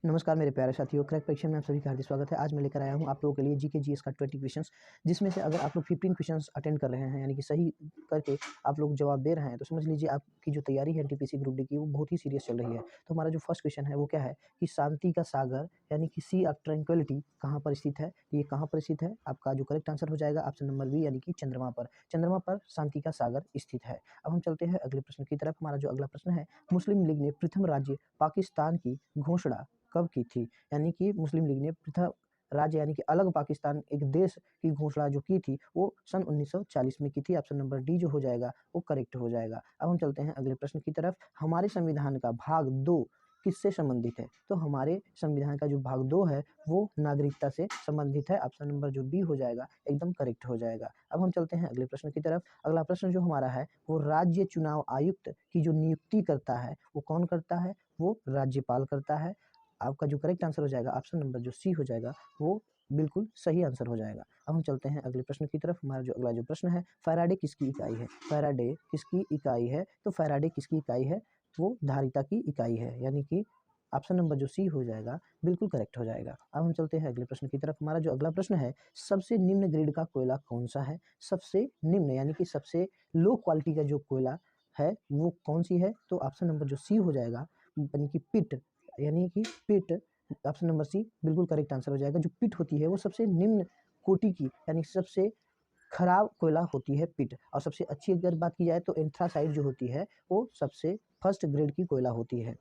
नमस्कार मेरे प्यारे साथियों, क्रैक परीक्षा में आप सभी का हार्दिक स्वागत है। आज मैं लेकर आया हूं आप लोगों के लिए जीके जीएस का 20 क्वेश्चंस, जिसमें से अगर आप लोग 15 क्वेश्चंस अटेंड कर रहे हैं, यानी कि सही करके आप लोग जवाब दे रहे हैं, तो समझ लीजिए आपकी जो तैयारी है एनटीपीसी ग्रुप डी की वो बहुत ही सीरियस चल रही है। तो हमारा जो फर्स्ट क्वेश्चन है वो क्या है कि शांति का सागर यानी कि सी ऑफ ट्रैंक्विलिटी कहाँ पर स्थित है। ये कहाँ पर स्थित है? आपका जो करेक्ट आंसर हो जाएगा ऑप्शन नंबर बी, यानी कि चंद्रमा पर। चंद्रमा पर शांति का सागर स्थित है। अब हम चलते हैं अगले प्रश्न की तरफ। हमारा जो अगला प्रश्न है, मुस्लिम लीग ने प्रथम राज्य पाकिस्तान की घोषणा कब की थी? यानी कि मुस्लिम लीग ने पृथक राज्य यानी कि अलग पाकिस्तान एक देश की घोषणा जो की थी वो सन 1940 में की थी। ऑप्शन नंबर डी जो हो जाएगा वो करेक्ट हो जाएगा। अब हम चलते हैं अगले प्रश्न की तरफ। हमारे संविधान का भाग 2 किससे संबंधित है? तो हमारे संविधान का जो भाग 2 है वो नागरिकता से संबंधित है। ऑप्शन नंबर जो बी हो जाएगा एकदम करेक्ट हो जाएगा। अब हम चलते हैं अगले प्रश्न की तरफ। अगला प्रश्न जो हमारा है वो राज्य चुनाव आयुक्त की जो नियुक्ति करता है वो कौन करता है? वो राज्यपाल करता है। आपका जो करेक्ट आंसर हो जाएगा ऑप्शन नंबर जो सी हो जाएगा वो बिल्कुल सही आंसर हो जाएगा। अब हम चलते हैं अगले प्रश्न की तरफ। हमारा जो अगला जो प्रश्न है, फैराडे किसकी इकाई है? फैराडे किसकी इकाई है? तो फैराडे किसकी इकाई है? वो धारिता की इकाई है, यानी कि ऑप्शन नंबर जो सी हो जाएगा बिल्कुल करेक्ट हो जाएगा। अब हम चलते हैं अगले प्रश्न की तरफ। हमारा जो अगला प्रश्न है, सबसे निम्न ग्रेड का कोयला कौन सा है? सबसे निम्न यानी कि सबसे लो क्वालिटी का जो कोयला है वो कौन सी है? तो ऑप्शन नंबर जो सी हो जाएगा, यानी कि पिट, यानी कि पिट, ऑप्शन नंबर सी बिल्कुल करेक्ट आंसर हो जाएगा। जो पिट होती है वो सबसे निम्न कोटि की यानी सबसे खराब कोयला होती है पिट, और सबसे अच्छी अगर बात की जाए तो एंथ्रासाइड जो होती है वो सबसे फर्स्ट ग्रेड की कोयला होती है,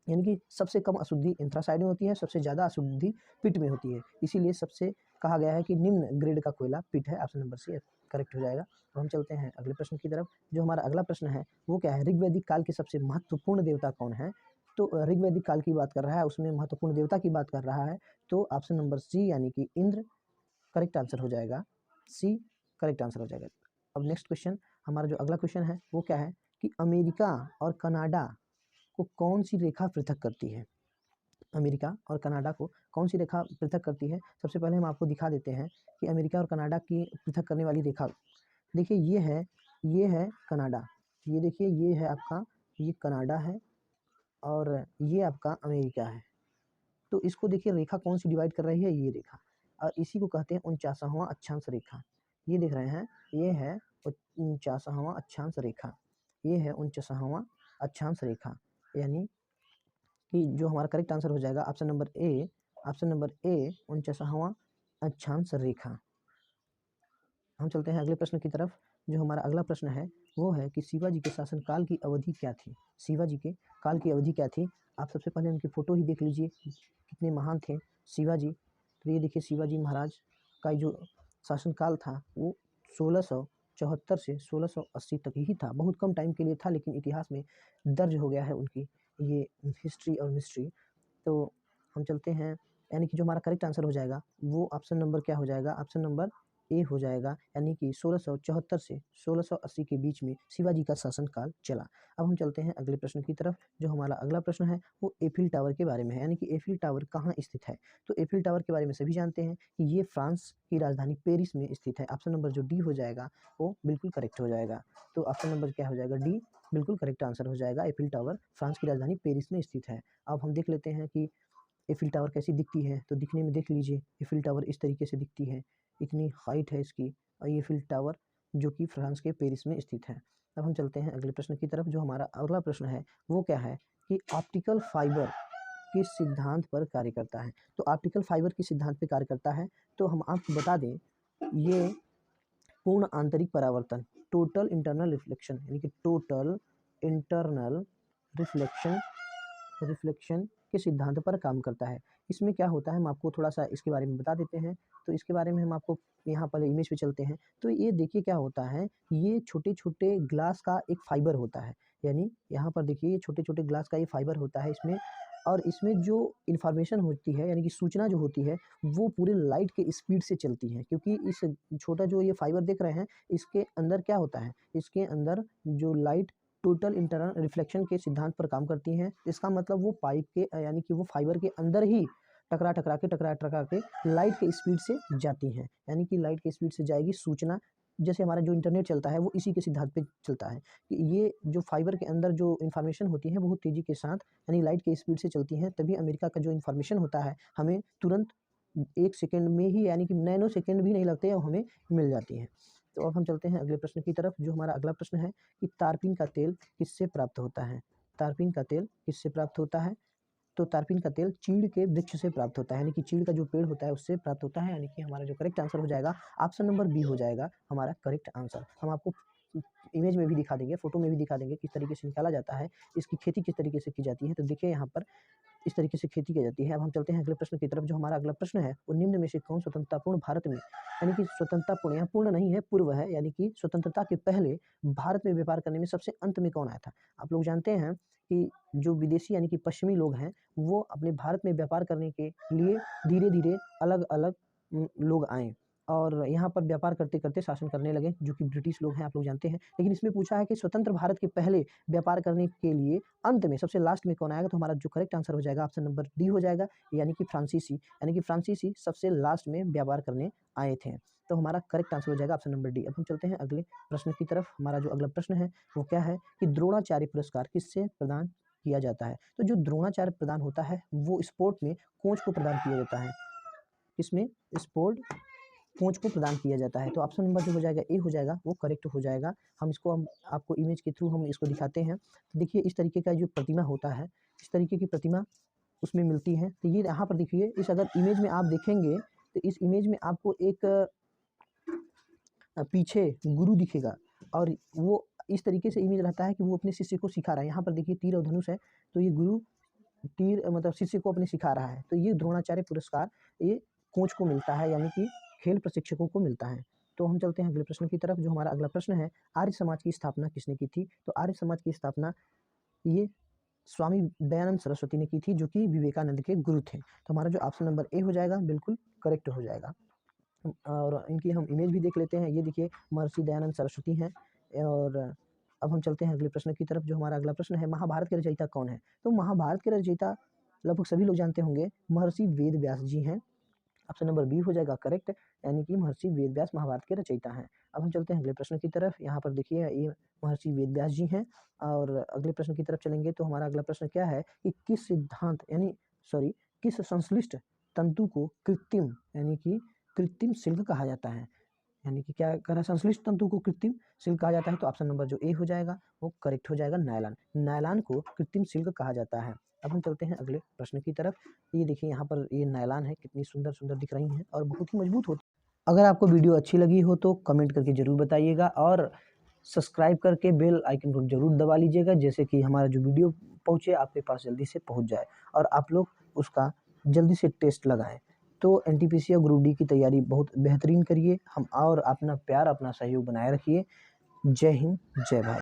यानी कि सबसे कम अशुद्धि एंथ्रासाइड में होती है, सबसे ज़्यादा अशुद्धि पिट में होती है। इसीलिए सबसे कहा गया है कि निम्न ग्रेड का कोयला पिट है। ऑप्शन नंबर सी करेक्ट हो जाएगा। तो हम चलते हैं अगले प्रश्न की तरफ। जो हमारा अगला प्रश्न है वो क्या है, ऋग्वैदिक काल के सबसे महत्वपूर्ण देवता कौन है? तो ऋग्वैदिक काल की बात कर रहा है, उसमें महत्वपूर्ण देवता की बात कर रहा है, तो ऑप्शन नंबर सी यानी कि इंद्र करेक्ट आंसर हो जाएगा। सी करेक्ट आंसर हो जाएगा। अब नेक्स्ट क्वेश्चन, हमारा जो अगला क्वेश्चन है वो क्या है कि अमेरिका और कनाडा को कौन सी रेखा पृथक करती है? अमेरिका और कनाडा को कौन सी रेखा पृथक करती है? सबसे पहले हम आपको दिखा देते हैं कि अमेरिका और कनाडा की पृथक करने वाली रेखा, देखिए ये है कनाडा, ये देखिए ये है आपका, ये कनाडा है और ये आपका अमेरिका है। तो इसको देखिए रेखा कौन सी डिवाइड कर रही है, ये रेखा, और इसी को कहते हैं 49वां अक्षांश रेखा। ये देख रहे हैं, ये है 49वां अक्षांश रेखा, ये है 49वां अक्षांश रेखा, यानी कि जो हमारा करेक्ट आंसर हो जाएगा option number A, option number A 49वां अक्षांश रेखा। हम चलते हैं अगले प्रश्न की तरफ। जो हमारा अगला प्रश्न है वो है कि शिवाजी के शासनकाल की अवधि क्या थी? शिवाजी के काल की अवधि क्या थी? आप सबसे पहले उनकी फ़ोटो ही देख लीजिए, कितने महान थे शिवाजी। तो ये देखिए शिवाजी महाराज का जो शासनकाल था वो 1674 से 1680 तक ही था। बहुत कम टाइम के लिए था, लेकिन इतिहास में दर्ज हो गया है उनकी ये हिस्ट्री और मिस्ट्री। तो हम चलते हैं, यानी कि जो हमारा करेक्ट आंसर हो जाएगा वो ऑप्शन नंबर क्या हो जाएगा? ऑप्शन नंबर ए हो जाएगा, यानी कि 1674 से 1680 के बीच में शिवाजी का शासनकाल चला। अब हम चलते हैं अगले प्रश्न की तरफ। जो हमारा अगला प्रश्न है वो एफिल टावर के बारे में है, यानी कि एफिल टावर कहाँ स्थित है? तो एफिल टावर के बारे में सभी जानते हैं कि ये फ्रांस की राजधानी पेरिस में स्थित है। ऑप्शन नंबर जो डी हो जाएगा वो बिल्कुल करेक्ट हो जाएगा। तो ऑप्शन नंबर क्या हो जाएगा? डी बिल्कुल करेक्ट आंसर हो जाएगा। एफिल टावर फ्रांस की राजधानी पेरिस में स्थित है। अब हम देख लेते हैं कि एफिल टावर कैसी दिखती है। तो दिखने में देख लीजिए, एफिल टावर इस तरीके से दिखती है, इतनी हाइट है इसकी, और ये एफिल टावर जो कि फ्रांस के पेरिस में स्थित है। अब हम चलते हैं अगले प्रश्न की तरफ। जो हमारा अगला प्रश्न है वो क्या है कि ऑप्टिकल फाइबर किस सिद्धांत पर कार्य करता है? तो ऑप्टिकल फाइबर किस सिद्धांत पर कार्य करता है? तो हम आपको बता दें, ये पूर्ण आंतरिक परावर्तन, टोटल इंटरनल रिफ्लेक्शन, यानी कि टोटल इंटरनल रिफ्लेक्शन रिफ्लेक्शन के सिद्धांत पर काम करता है। इसमें क्या होता है हम आपको थोड़ा सा इसके बारे में बता देते हैं। तो इसके बारे में हम आपको यहाँ पर इमेज पे चलते हैं। तो ये देखिए क्या होता है, ये छोटे छोटे ग्लास का एक फाइबर होता है, यानी यहाँ पर देखिए ये छोटे छोटे ग्लास का ये फाइबर होता है इसमें, और इसमें जो इन्फॉर्मेशन होती है यानी कि सूचना जो होती है वो पूरे लाइट के स्पीड से चलती है। क्योंकि इस छोटा जो ये फाइबर देख रहे हैं इसके अंदर क्या होता है, इसके अंदर जो लाइट टोटल इंटरनल रिफ्लेक्शन के सिद्धांत पर काम करती हैं। इसका मतलब वो पाइप के यानी कि वो फाइबर के अंदर ही टकरा टकरा के लाइट के स्पीड से जाती हैं, यानी कि लाइट के स्पीड से जाएगी सूचना जैसे हमारा जो इंटरनेट चलता है वो इसी के सिद्धांत पे चलता है कि ये जो फाइबर के अंदर जो इन्फॉर्मेशन होती है बहुत तेज़ी के साथ यानी लाइट के स्पीड से चलती हैं, तभी अमेरिका का जो इन्फॉर्मेशन होता है हमें तुरंत 1 सेकंड में ही यानी कि नैनो सेकंड भी नहीं लगते और हमें मिल जाती हैं। तो अब हम चलते हैं अगले प्रश्न की तरफ। जो हमारा अगला प्रश्न है कि तारपीन का तेल किससे प्राप्त होता है? तारपीन का तेल किससे प्राप्त होता है? तो तारपीन का तेल चीड़ के वृक्ष से प्राप्त होता है, यानी कि चीड़ का जो पेड़ होता है उससे प्राप्त होता है, यानी कि हमारा जो करेक्ट आंसर हो जाएगा ऑप्शन नंबर बी हो जाएगा हमारा करेक्ट आंसर। हम आपको इमेज में भी दिखा देंगे, फोटो में भी दिखा देंगे किस तरीके से निकाला जाता है, इसकी खेती किस तरीके से की जाती है। तो देखिए यहाँ पर इस तरीके से खेती की जाती है। अब हम चलते हैं अगले प्रश्न की तरफ। जो हमारा अगला प्रश्न है वो निम्न में से कौन स्वतंत्रतापूर्ण भारत में, यानी कि स्वतंत्रतापूर्ण, यहाँ पूर्ण नहीं है पूर्व है, यानी कि स्वतंत्रता के पहले भारत में व्यापार करने में सबसे अंत में कौन आया था? आप लोग जानते हैं कि जो विदेशी यानी कि पश्चिमी लोग हैं वो अपने भारत में व्यापार करने के लिए धीरे धीरे अलग अलग लोग आए और यहाँ पर व्यापार करते करते शासन करने लगे, जो कि ब्रिटिश लोग हैं, आप लोग जानते हैं। लेकिन इसमें पूछा है कि स्वतंत्र भारत के पहले व्यापार करने के लिए अंत में सबसे लास्ट में कौन आएगा? तो हमारा जो करेक्ट आंसर हो जाएगा ऑप्शन नंबर डी हो जाएगा, यानी कि फ्रांसीसी, यानी कि फ्रांसीसी सबसे लास्ट में व्यापार करने आए थे। तो हमारा करेक्ट आंसर हो जाएगा ऑप्शन नंबर डी। अब हम चलते हैं अगले प्रश्न की तरफ। हमारा जो अगला प्रश्न है वो क्या है कि द्रोणाचार्य पुरस्कार किससे प्रदान किया जाता है? तो जो द्रोणाचार्य प्रदान होता है वो स्पोर्ट में कोच को प्रदान किया जाता है। इसमें स्पोर्ट कोच को प्रदान किया जाता है। तो ऑप्शन नंबर जो हो जाएगा ए हो जाएगा वो करेक्ट हो जाएगा। हम आपको इमेज के थ्रू हम इसको दिखाते हैं। तो देखिए इस तरीके का जो प्रतिमा होता है, इस तरीके की प्रतिमा उसमें मिलती है। तो ये यहाँ पर देखिए, इस अगर इमेज में आप देखेंगे तो इस इमेज में आपको एक पीछे गुरु दिखेगा और वो इस तरीके से इमेज रहता है कि वो अपने शिष्य को सिखा रहा है। यहाँ पर देखिए तीर और धनुष है, तो ये गुरु तीर मतलब शिष्य को अपने सिखा रहा है। तो ये द्रोणाचार्य पुरस्कार ये कोच को मिलता है, यानी कि खेल प्रशिक्षकों को मिलता है। तो हम चलते हैं अगले प्रश्न की तरफ। जो हमारा अगला प्रश्न है, आर्य समाज की स्थापना किसने की थी? तो आर्य समाज की स्थापना ये स्वामी दयानंद सरस्वती ने की थी, जो कि विवेकानंद के गुरु थे। तो हमारा जो ऑप्शन नंबर ए हो जाएगा बिल्कुल करेक्ट हो जाएगा। और इनकी हम इमेज भी देख लेते हैं। ये देखिए महर्षि दयानंद सरस्वती हैं। और अब हम चलते हैं अगले प्रश्न की तरफ। जो हमारा अगला प्रश्न है, महाभारत के रचयिता कौन है? तो महाभारत के रचयिता लगभग सभी लोग जानते होंगे, महर्षि वेद व्यास जी हैं। ऑप्शन नंबर बी हो जाएगा करेक्ट, यानी कि महर्षि वेद व्यास महाभारत के रचयिता हैं। अब हम चलते हैं अगले प्रश्न की तरफ। यहाँ पर देखिए ये महर्षि वेद व्यास जी हैं। और अगले प्रश्न की तरफ चलेंगे तो हमारा अगला प्रश्न क्या है कि किस सिद्धांत यानी किस संश्लिष्ट तंतु को कृत्रिम यानी कि कृत्रिम सिल्क कहा जाता है? यानी कि क्या कह रहा है, संश्लिष्ट तंतु को कृत्रिम सिल्क कहा जाता है। तो ऑप्शन नंबर जो ए हो जाएगा वो करेक्ट हो जाएगा, नायलॉन। नायलॉन को कृत्रिम सिल्क कहा जाता है। अब हम चलते हैं अगले प्रश्न की तरफ। ये देखिए यहाँ पर ये नायलॉन है, कितनी सुंदर सुंदर दिख रही हैं और बहुत ही मजबूत होती है। अगर आपको वीडियो अच्छी लगी हो तो कमेंट करके जरूर बताइएगा और सब्सक्राइब करके बेल आइकन को जरूर दबा लीजिएगा, जैसे कि हमारा जो वीडियो पहुँचे आपके पास जल्दी से पहुँच जाए और आप लोग उसका जल्दी से टेस्ट लगाएं। तो एनटीपीसी और ग्रुप डी की तैयारी बहुत बेहतरीन करिए हम और अपना प्यार अपना सहयोग बनाए रखिए। जय हिंद जय भारत।